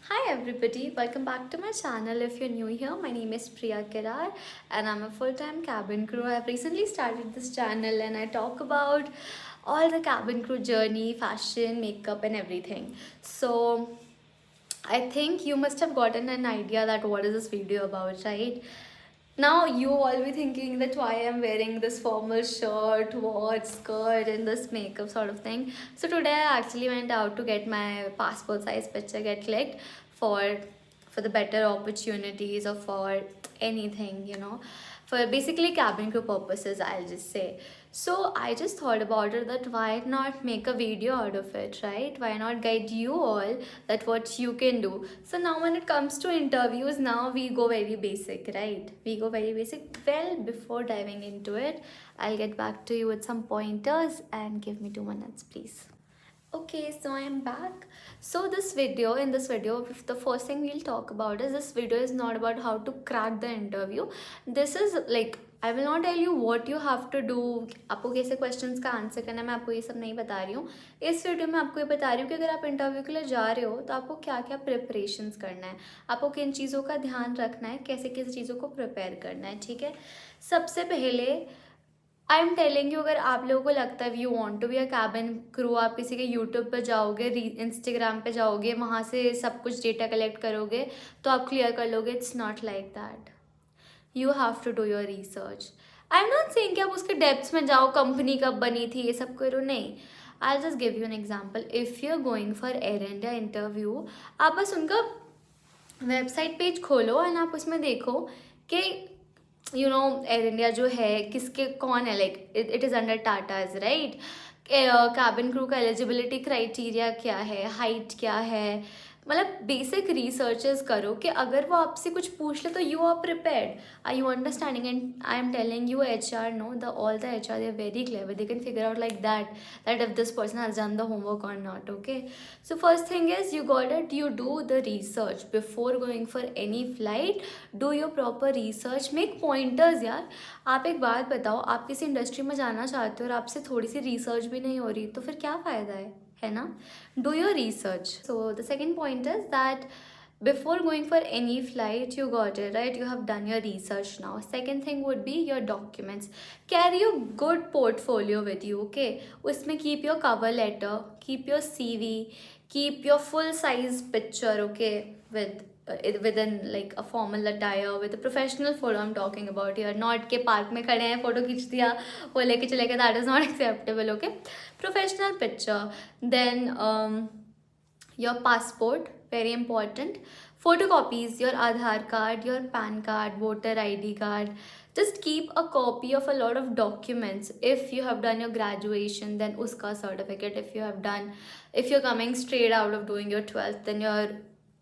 Hi everybody, welcome back to my channel. If you're new here, my name is Priya Kirar and I'm a full-time cabin crew. I've recently started this channel and I talk about all the cabin crew journey, fashion, makeup and everything. So I think you must have gotten an idea that what is this video about, right? Now you all be thinking that why I'm wearing this formal shirt, watch, skirt and this makeup sort of thing. So today I actually went out to get my passport size picture get clicked for for the better opportunities or for anything, for basically cabin crew purposes, I'll just say. So I just thought about it that why not make a video out of it, right? Why not guide you all that what you can do. So now when it comes to interviews, now we go very basic, right? We go very basic. Well, before diving into it, I'll get back to you with some pointers and give me 2 minutes, please. Okay, so I am back. So in this video, the first thing we'll talk about is this video is not about how to crack the interview. This is like I will not tell you what you have to do. आपको कैसे questions का answer करना है मैं आपको ये सब नहीं बता रही हूँ. इस वीडियो में आपको ये बता रही हूँ कि अगर आप इंटरव्यू के लिए जा रहे हो तो आपको क्या क्या प्रिपरेशंस करना है, आपको किन चीज़ों का ध्यान रखना है, कैसे कैसे चीज़ों को प्रिपेयर करना है. ठीक है, सबसे पहले आई एम टेलिंग यू, अगर आप लोगों को लगता है you want to be a cabin crew, आप किसी के यूट्यूब पर जाओगे, इंस्टाग्राम पे जाओगे, वहाँ से सब कुछ डेटा कलेक्ट करोगे तो आप क्लियर कर लोगे. It's not like that. You have to do your research. I am not saying कि आप उसके डेप्थ्स में जाओ, कंपनी कब बनी थी ये सब करो, नहीं. I just give you an example. If you are going for Air India interview, आप बस उनका वेबसाइट पेज खोलो एंड आप उसमें देखो कि एयर इंडिया जो है किसके कौन है, like it is under Tatas, right. Cabin crew का एलिजिबिलिटी क्राइटेरिया क्या है, हाइट क्या है, मतलब बेसिक रिसर्चेस करो कि अगर वो आपसे कुछ पूछ ले तो you are prepared. Are you understanding? And I am telling you, HR know the all the HR they are very clever, they can figure out like that if this person has done the homework और not. Okay, so first thing is you got it, you do the research before going for any flight. Do your proper research, make pointers यार. आप एक बात बताओ, आप किसी industry में जाना चाहते हो और आपसे थोड़ी सी रिसर्च भी नहीं हो रही तो फिर क्या फ़ायदा है ना. Do your research. So the second point is that before going for any flight, you got it right, you have done your research. Now second thing would be your documents. Carry a good portfolio with you. Okay, usme keep your cover letter, keep your CV, keep your full size picture. Okay, within like a formal attire, with a professional photo I'm talking about here, not के park में खड़े हैं photo खींच दिया वो लेके चले गए, that is not acceptable. Okay, professional picture. Then your passport, very important. Photocopies, your Aadhaar card, your PAN card, voter ID card. Just keep a copy of a lot of documents. If you have done your graduation, then uska certificate. If you're coming straight out of doing your 12th, then your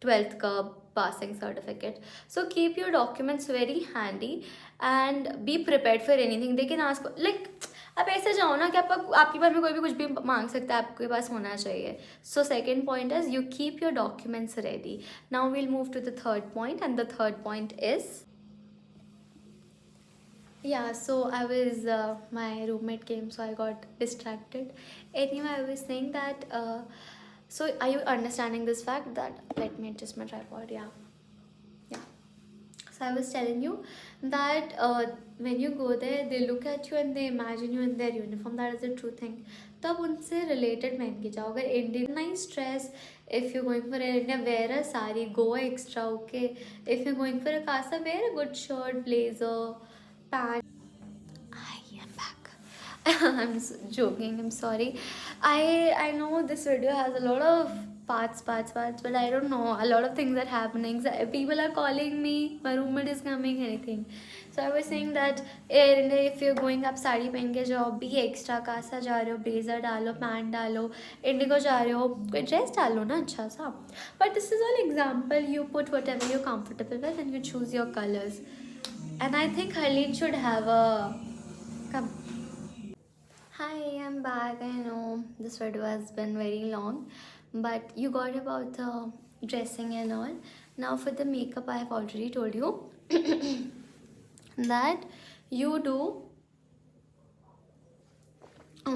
12th ka passing certificate. So keep your documents very handy and be prepared for anything. They can ask, like, आप ऐसे जाओ ना कि आपके बारे में कोई भी कुछ भी मांग सकता है, आपके पास होना चाहिए. So second point is you keep your documents ready. Now we'll move to the third point and the third point is yeah, so I was my roommate came, so I got distracted. Anyway, I was saying that so are you understanding this fact that, let me adjust my tripod. Yeah. So I was telling you that when you go there, they look at you and they imagine you in their uniform. That is the true thing. तब उनसे related पहन के जाओ. अगर Indian nice dress, if you're going for Air India, wear a sari, go extra. Okay, if you're going for a casa, wear a good shirt, blazer, pants. I am back. I'm joking. I'm sorry. I know this video has a lot of parts, but I don't know. A lot of things are happening. So people are calling me. My roommate is coming. Anything. So I was saying that Air India, if you're going up sari पहन के जाओ, be extra. Kasa जा रहे हो, blazer डालो, pant डालो. Indigo जा रहे हो, कोई dress डालो ना अच्छा सा. But this is all example. You put whatever you're comfortable with and you choose your colors. And I think Harleen should have a come. Hi, I'm back. I know this video has been very long, but you got about the dressing and all. Now for the makeup, I have already told you that you do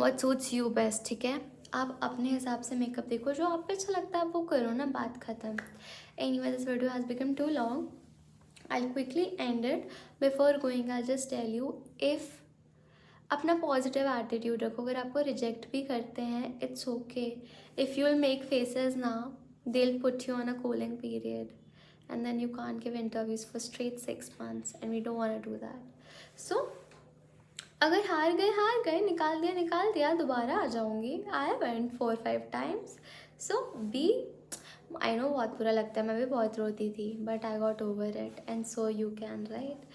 what suits you best. ठीक है, आप अपने हिसाब से makeup देखो, जो आपको अच्छा लगता है आप वो करो ना, बात ख़त्म. Anyway, this video has become too long. I'll quickly end it. Before going, I'll just tell you, if अपना पॉजिटिव एटीट्यूड रखो. अगर आपको रिजेक्ट भी करते हैं, it's okay. If you will make faces ना, they will put you on a cooling period and then you can't give interviews for straight 6 months and we don't want to do that. So अगर हार गए, निकाल दिया, दोबारा आ जाऊँगी. I went 4-5 times. So be, I know बहुत बुरा लगता है, मैं भी बहुत रोती थी, but I got over it and so you can, right?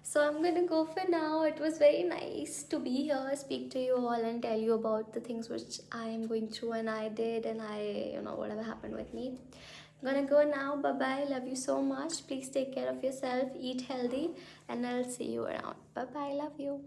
So I'm gonna go for now. It was very nice to be here, speak to you all, and tell you about the things which I am going through and I did, and whatever happened with me. I'm gonna go now. Bye bye. Love you so much. Please take care of yourself. Eat healthy, and I'll see you around. Bye bye. Love you.